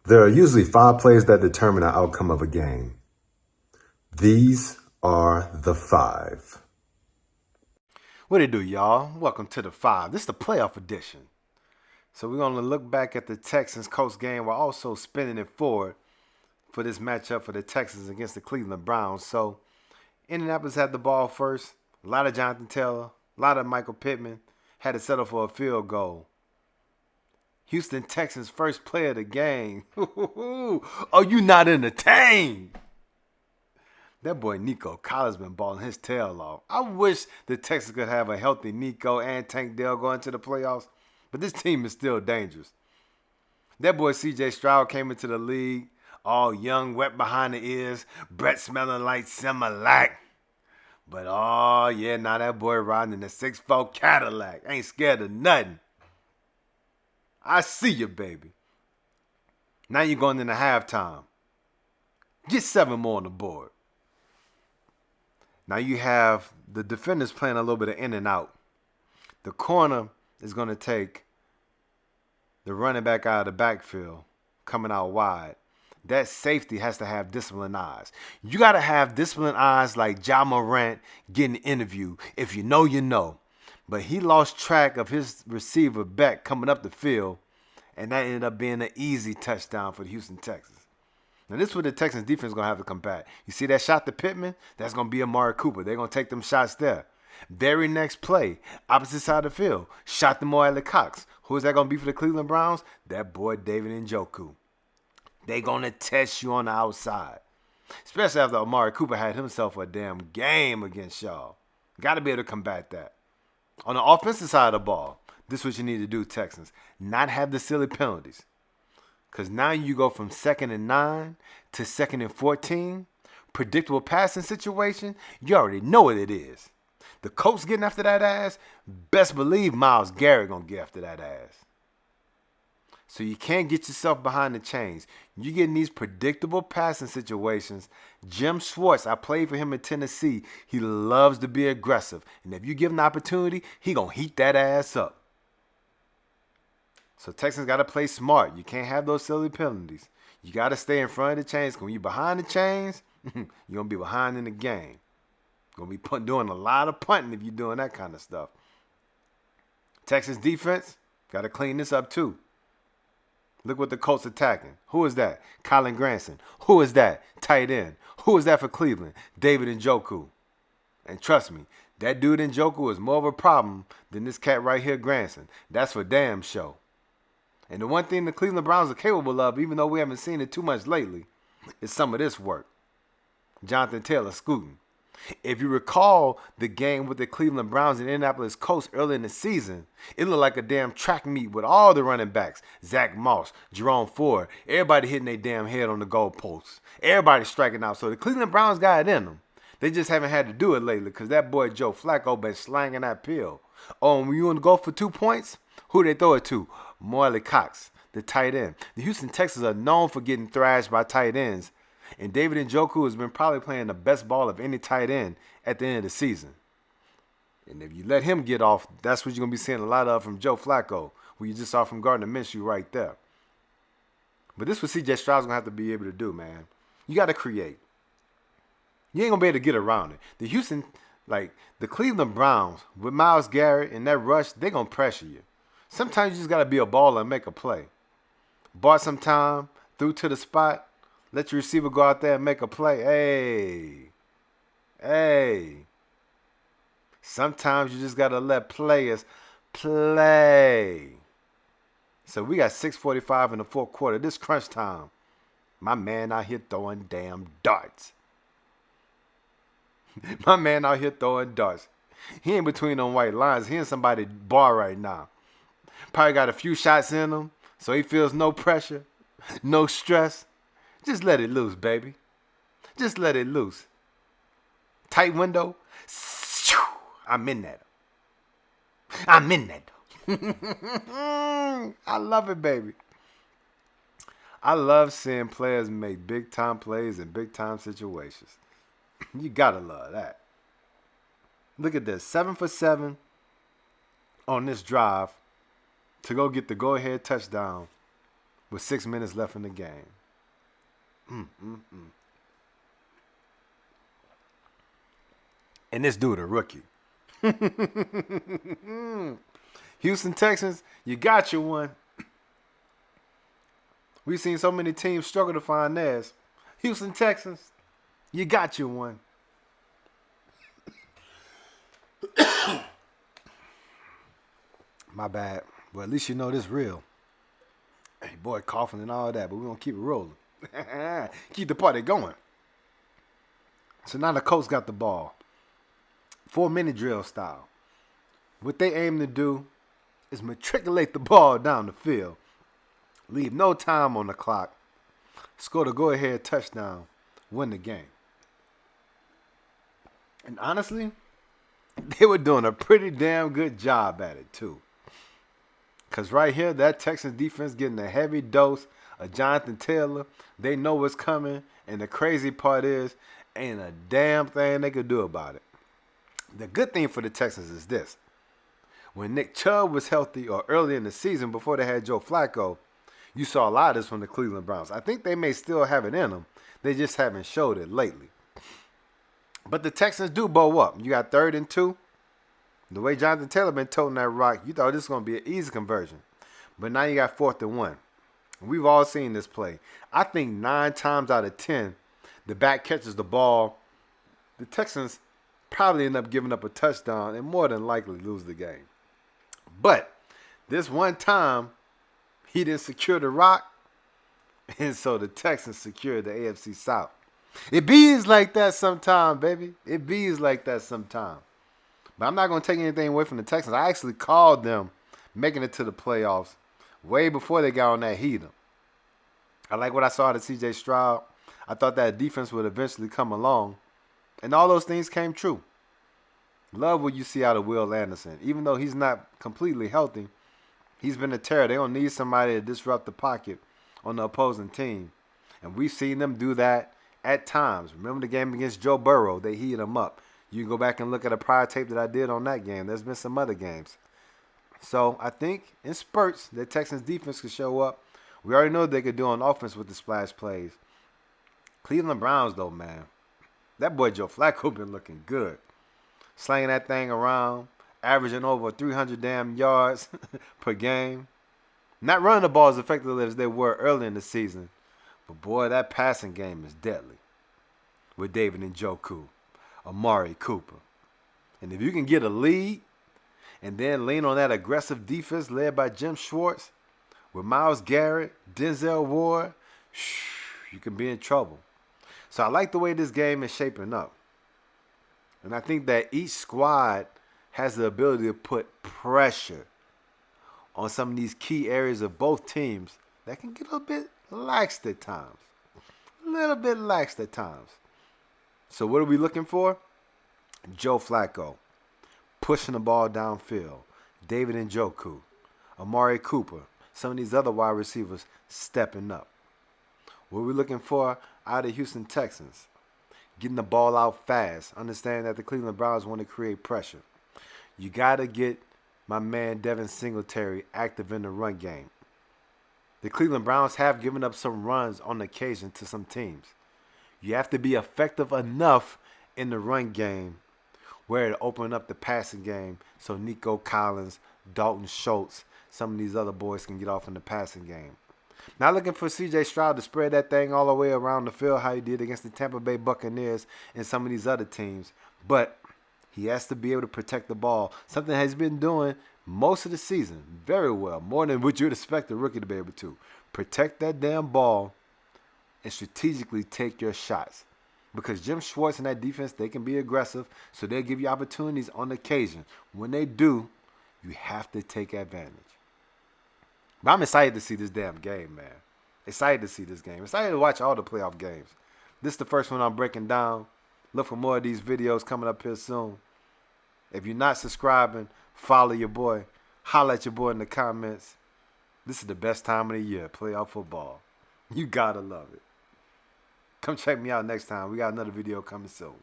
There are usually 5 plays that determine the outcome of a game. These are the 5. What it do, y'all? Welcome to the 5. This is the playoff edition. So we're going to look back at the Texans Colts game while also spinning it forward for this matchup for the Texans against the Cleveland Browns. So Indianapolis had the ball first. A lot of Jonathan Taylor, a lot of Michael Pittman. Had to settle for a field goal. Houston Texans first play of the game. Are you not entertained? That boy Nico Collins been balling his tail off. I wish the Texans could have a healthy Nico and Tank Dell going to the playoffs, but this team is still dangerous. That boy C.J. Stroud came into the league all young, wet behind the ears, breath smelling like Similac. But oh yeah, now that boy riding in a 6'4" Cadillac. Ain't scared of nothing. I see you, baby. Now you're going into halftime. Get 7 more on the board. Now you have the defenders playing a little bit of in and out. The corner is going to take the running back out of the backfield, coming out wide. That safety has to have disciplined eyes. You got to have disciplined eyes like Ja Morant getting interviewed. If you know, you know. But he lost track of his receiver back coming up the field, and that ended up being an easy touchdown for the Houston Texans. Now, this is what the Texans defense is going to have to combat. You see that shot to Pittman? That's going to be Amari Cooper. They're going to take them shots there. Very next play, opposite side of the field, shot to Mo Cox. Who is that going to be for the Cleveland Browns? That boy David Njoku. They're going to test you on the outside. Especially after Amari Cooper had himself a damn game against y'all. Got to be able to combat that. On the offensive side of the ball, this is what you need to do, Texans. Not have the silly penalties. Because now you go from 2nd and 9 to 2nd and 14. Predictable passing situation, you already know what it is. The Colts getting after that ass, best believe Myles Garrett going to get after that ass. So you can't get yourself behind the chains. You get in these predictable passing situations. Jim Schwartz, I played for him in Tennessee. He loves to be aggressive. And if you give him the opportunity, he going to heat that ass up. So Texans got to play smart. You can't have those silly penalties. You got to stay in front of the chains. When you're behind the chains, you're going to be behind in the game. Going to be doing a lot of punting if you're doing that kind of stuff. Texas defense got to clean this up too. Look what the Colts attacking. Who is that? Colin Granson. Who is that? Tight end. Who is that for Cleveland? David Njoku. And trust me, that dude Njoku is more of a problem than this cat right here, Granson. That's for damn sure. And the one thing the Cleveland Browns are capable of, even though we haven't seen it too much lately, is some of this work. Jonathan Taylor scooting. If you recall the game with the Cleveland Browns and Indianapolis Colts early in the season, it looked like a damn track meet with all the running backs. Zach Moss, Jerome Ford, everybody hitting their damn head on the goalposts. Everybody striking out. So the Cleveland Browns got it in them. They just haven't had to do it lately because that boy Joe Flacco been slanging that pill. Oh, and when you want to go for 2 points, who they throw it to? Mo Cox, the tight end. The Houston Texans are known for getting thrashed by tight ends. And David Njoku has been probably playing the best ball of any tight end at the end of the season. And if you let him get off, that's what you're going to be seeing a lot of from Joe Flacco, who you just saw from Gardner Minshew right there. But this is what C.J. Stroud's going to have to be able to do, man. You got to create. You ain't going to be able to get around it. The Cleveland Browns, with Myles Garrett and that rush, they're going to pressure you. Sometimes you just got to be a baller and make a play. Bought some time, threw to the spot. Let your receiver go out there and make a play. Hey. Sometimes you just got to let players play. So we got 6:45 in the fourth quarter. This crunch time. My man out here throwing damn darts. My man out here throwing darts. He ain't between them white lines. He in somebody's bar right now. Probably got a few shots in him, so he feels no pressure, no stress. Just let it loose, baby. Just let it loose. Tight window. I'm in that. I love it, baby. I love seeing players make big-time plays in big-time situations. You gotta love that. Look at this. 7 for 7 on this drive to go get the go-ahead touchdown. with 6 minutes left in the game. And this dude a rookie. Houston Texans, you got your one. We've seen so many teams struggle to find theirs. Houston Texans, you got your one. My bad. Well, at least you know this real. Hey, boy, coughing and all that, but we're going to keep it rolling. Keep the party going. So now the Colts got the ball. 4-minute drill style. What they aim to do is matriculate the ball down the field. Leave no time on the clock. Score the go-ahead touchdown. Win the game. And honestly, they were doing a pretty damn good job at it too. Because right here, that Texans defense getting a heavy dose of Jonathan Taylor. They know what's coming. And the crazy part is, ain't a damn thing they could do about it. The good thing for the Texans is this. When Nick Chubb was healthy or early in the season before they had Joe Flacco, you saw a lot of this from the Cleveland Browns. I think they may still have it in them. They just haven't showed it lately. But the Texans do bow up. You got 3rd and 2. The way Jonathan Taylor been toting that rock, you thought this was going to be an easy conversion. But now you got 4th and 1. We've all seen this play. I think 9 times out of 10, the back catches the ball. The Texans probably end up giving up a touchdown and more than likely lose the game. But this one time, he didn't secure the rock, and so the Texans secured the AFC South. It bees like that sometime, baby. It bees like that sometime. But I'm not going to take anything away from the Texans. I actually called them making it to the playoffs way before they got on that heater. I like what I saw out of C.J. Stroud. I thought that defense would eventually come along. And all those things came true. Love what you see out of Will Anderson. Even though he's not completely healthy, he's been a terror. They don't need somebody to disrupt the pocket on the opposing team. And we've seen them do that at times. Remember the game against Joe Burrow? They heated him up. You can go back and look at a prior tape that I did on that game. There's been some other games. So I think in spurts, the Texans defense could show up. We already know what they could do on offense with the splash plays. Cleveland Browns, though, man. That boy Joe Flacco been looking good. Slanging that thing around, averaging over 300 damn yards per game. Not running the ball as effectively as they were early in the season. But, boy, that passing game is deadly. With David Njoku, Amari Cooper. And if you can get a lead and then lean on that aggressive defense led by Jim Schwartz with Myles Garrett, Denzel Ward, you can be in trouble. So I like the way this game is shaping up. And I think that each squad has the ability to put pressure on some of these key areas of both teams that can get a bit laxed at times. A little bit laxed at times. So what are we looking for? Joe Flacco pushing the ball downfield. David Njoku, Amari Cooper, some of these other wide receivers stepping up. What are we looking for out of Houston Texans? Getting the ball out fast. Understand that the Cleveland Browns want to create pressure. You got to get my man Devin Singletary active in the run game. The Cleveland Browns have given up some runs on occasion to some teams. You have to be effective enough in the run game where to open up the passing game so Nico Collins, Dalton Schultz, some of these other boys can get off in the passing game. Not looking for C.J. Stroud to spread that thing all the way around the field how he did against the Tampa Bay Buccaneers and some of these other teams. But he has to be able to protect the ball, something he's been doing most of the season very well, more than what you'd expect a rookie to be able to. Protect that damn ball and strategically take your shots. Because Jim Schwartz and that defense, they can be aggressive, so they'll give you opportunities on occasion. When they do, you have to take advantage. But I'm excited to see this damn game, man. Excited to see this game. Excited to watch all the playoff games. This is the first one I'm breaking down. Look for more of these videos coming up here soon. If you're not subscribing, follow your boy. Holla at your boy in the comments. This is the best time of the year, playoff football. You gotta love it. Come check me out next time. We got another video coming soon.